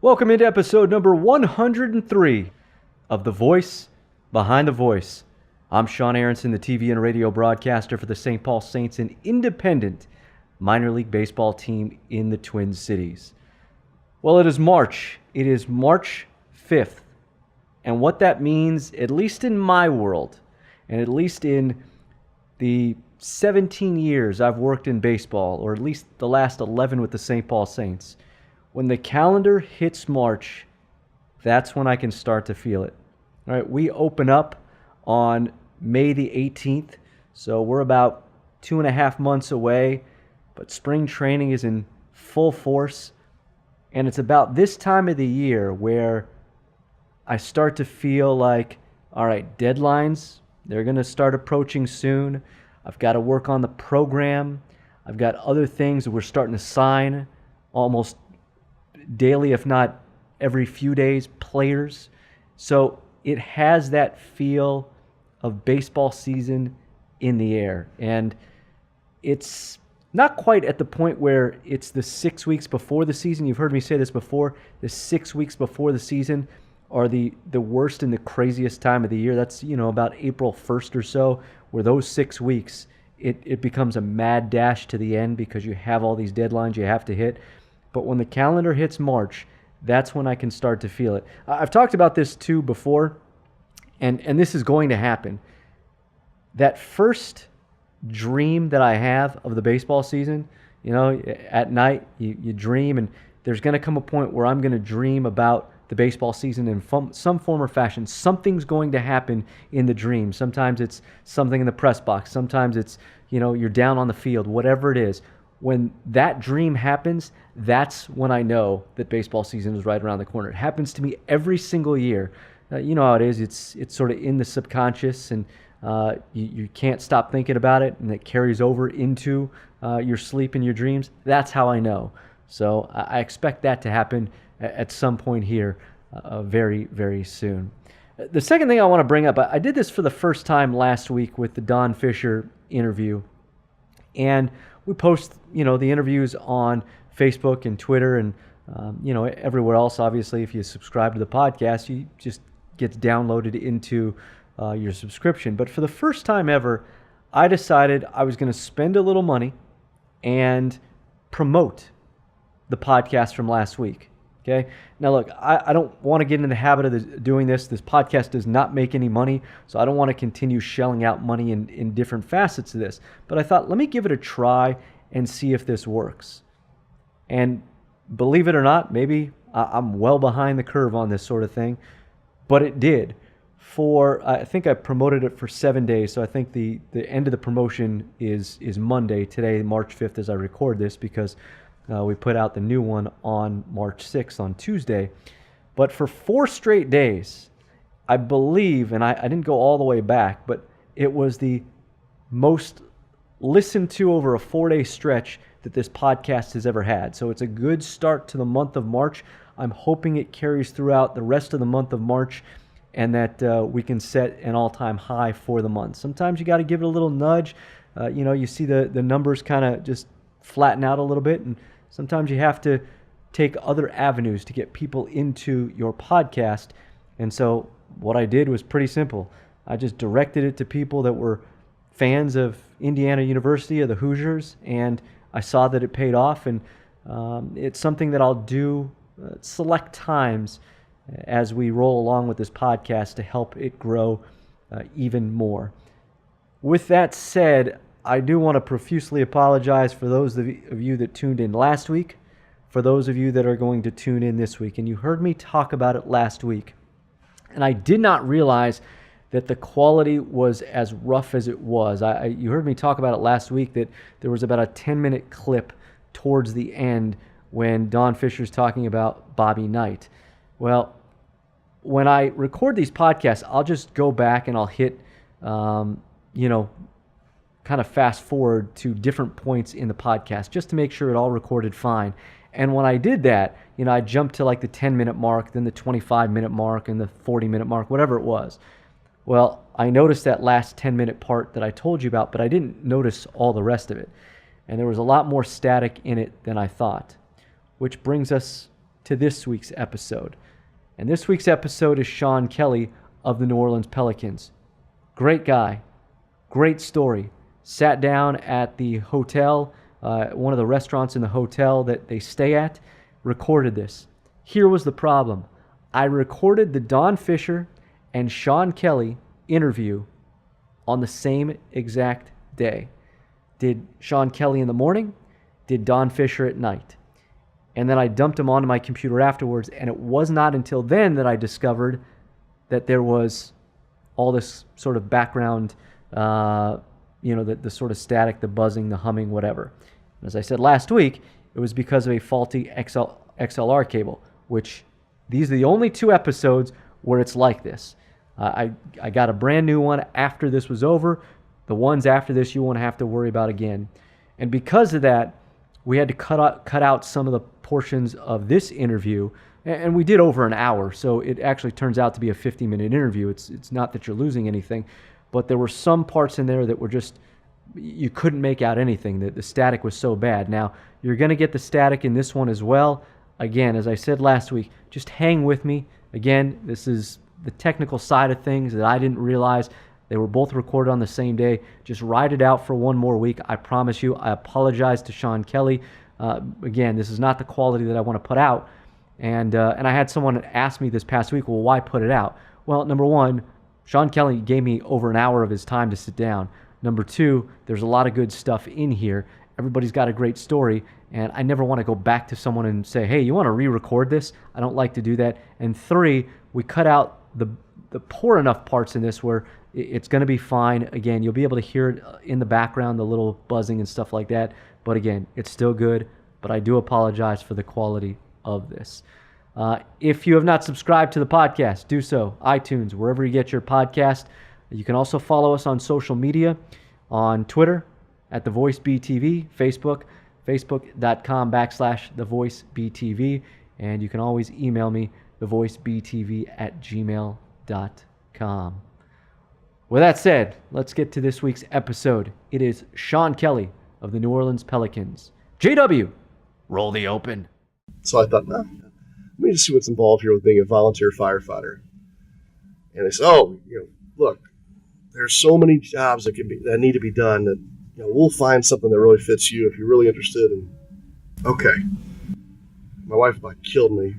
Welcome into episode number 103 of The Voice Behind the Voice. I'm Sean Aronson, the TV and radio broadcaster for the St. Paul Saints, an independent minor league baseball team in the Twin Cities. Well, it is March. It is March 5th. And what that means, at least in my world, and at least in the 17 years I've worked in baseball, or at least the last 11 with the St. Paul Saints, when the calendar hits March, that's when I can start to feel it. All right, we open up on May the 18th, so we're about 2.5 months away, but spring training is in full force, and it's about this time of the year where I start to feel like, all right, deadlines, they're going to start approaching soon. I've got to work on the program. I've got other things that we're starting to sign almost daily, if not every few days, players. So it has that feel of baseball season in the air. And it's not quite at the point where it's the 6 weeks before the season. You've heard me say this before. The 6 weeks before the season are the worst and the craziest time of the year. That's, about April 1st or so, where those 6 weeks, it becomes a mad dash to the end because you have all these deadlines you have to hit. But when the calendar hits March, that's when I can start to feel it. I've talked about this too before, and this is going to happen. That first dream that I have of the baseball season, at night you dream, and there's going to come a point where I'm going to dream about the baseball season in some form or fashion. Something's going to happen in the dream. Sometimes it's something in the press box. Sometimes it's, you're down on the field, whatever it is. When that dream happens, that's when I know that baseball season is right around the corner. It happens to me every single year. You know how it is. It's sort of in the subconscious, and you can't stop thinking about it, and it carries over into your sleep and your dreams. That's how I know. So I expect that to happen at some point here very, very soon. The second thing I want to bring up, I did this for the first time last week with the Don Fisher interview, and we post, the interviews on Facebook and Twitter and, everywhere else. Obviously, if you subscribe to the podcast, you just gets downloaded into your subscription. But for the first time ever, I decided I was going to spend a little money and promote the podcast from last week. Okay. Now, look, I don't want to get in the habit of doing this. This podcast does not make any money, so I don't want to continue shelling out money in different facets of this. But I thought, let me give it a try and see if this works. And believe it or not, maybe I'm well behind the curve on this sort of thing, but it did. I think I promoted it for 7 days, so I think the end of the promotion is Monday, today, March 5th, as I record this, because we put out the new one on March 6th on Tuesday. But for 4 straight days, I believe, and I didn't go all the way back, but it was the most listened to over a 4-day stretch that this podcast has ever had. So it's a good start to the month of March. I'm hoping it carries throughout the rest of the month of March, and that we can set an all-time high for the month. Sometimes you got to give it a little nudge. You see the numbers kind of just flatten out a little bit, and sometimes you have to take other avenues to get people into your podcast. And so what I did was pretty simple. I just directed it to people that were fans of Indiana University, of the Hoosiers, and I saw that it paid off. And it's something that I'll do select times as we roll along with this podcast to help it grow even more. With that said, I do want to profusely apologize for those of you that tuned in last week, for those of you that are going to tune in this week. And you heard me talk about it last week. And I did not realize that the quality was as rough as it was. You heard me talk about it last week, that there was about a 10-minute clip towards the end when Don Fisher's talking about Bobby Knight. Well, when I record these podcasts, I'll just go back and I'll hit, kind of fast forward to different points in the podcast just to make sure it all recorded fine. And when I did that, I jumped to like the 10-minute mark, then the 25-minute mark, and the 40-minute mark, whatever it was. Well, I noticed that last 10-minute part that I told you about, but I didn't notice all the rest of it. And there was a lot more static in it than I thought, which brings us to this week's episode. And this week's episode is Sean Kelley of the New Orleans Pelicans. Great guy, great story. Sat down at the hotel, one of the restaurants in the hotel that they stay at, recorded this. Here was the problem. I recorded the Don Fisher and Sean Kelley interview on the same exact day. Did Sean Kelley in the morning, did Don Fisher at night. And then I dumped them onto my computer afterwards, and it was not until then that I discovered that there was all this sort of background, the sort of static, the buzzing, the humming, whatever. As I said last week, it was because of a faulty XLR cable, which these are the only 2 episodes where it's like this. I got a brand new one after this was over. The ones after this you won't have to worry about again. And because of that, we had to cut out some of the portions of this interview, and we did over an hour, so it actually turns out to be a 50-minute interview. It's not that you're losing anything, but there were some parts in there that were just, you couldn't make out anything. The static was so bad. Now, you're going to get the static in this one as well. Again, as I said last week, just hang with me. Again, this is the technical side of things that I didn't realize. They were both recorded on the same day. Just ride it out for one more week. I promise you. I apologize to Sean Kelley. Again, this is not the quality that I want to put out. And I had someone ask me this past week, well, why put it out? Well, number one, Sean Kelley gave me over an hour of his time to sit down. Number two, there's a lot of good stuff in here. Everybody's got a great story, and I never want to go back to someone and say, hey, you want to re-record this? I don't like to do that. And three, we cut out the poor enough parts in this where it's going to be fine. Again, you'll be able to hear it in the background, the little buzzing and stuff like that. But again, it's still good, but I do apologize for the quality of this. If you have not subscribed to the podcast, do so. iTunes, wherever you get your podcast. You can also follow us on social media, on Twitter at TheVoiceBTV, Facebook, facebook.com/TheVoiceBTV, and you can always email me, thevoicebtv@gmail.com. With that said, let's get to this week's episode. It is Sean Kelley of the New Orleans Pelicans. JW, roll the open. So I thought, let me just see what's involved here with being a volunteer firefighter. And they said, look, there's so many jobs that need to be done that we'll find something that really fits you if you're really interested. And okay, my wife about killed me.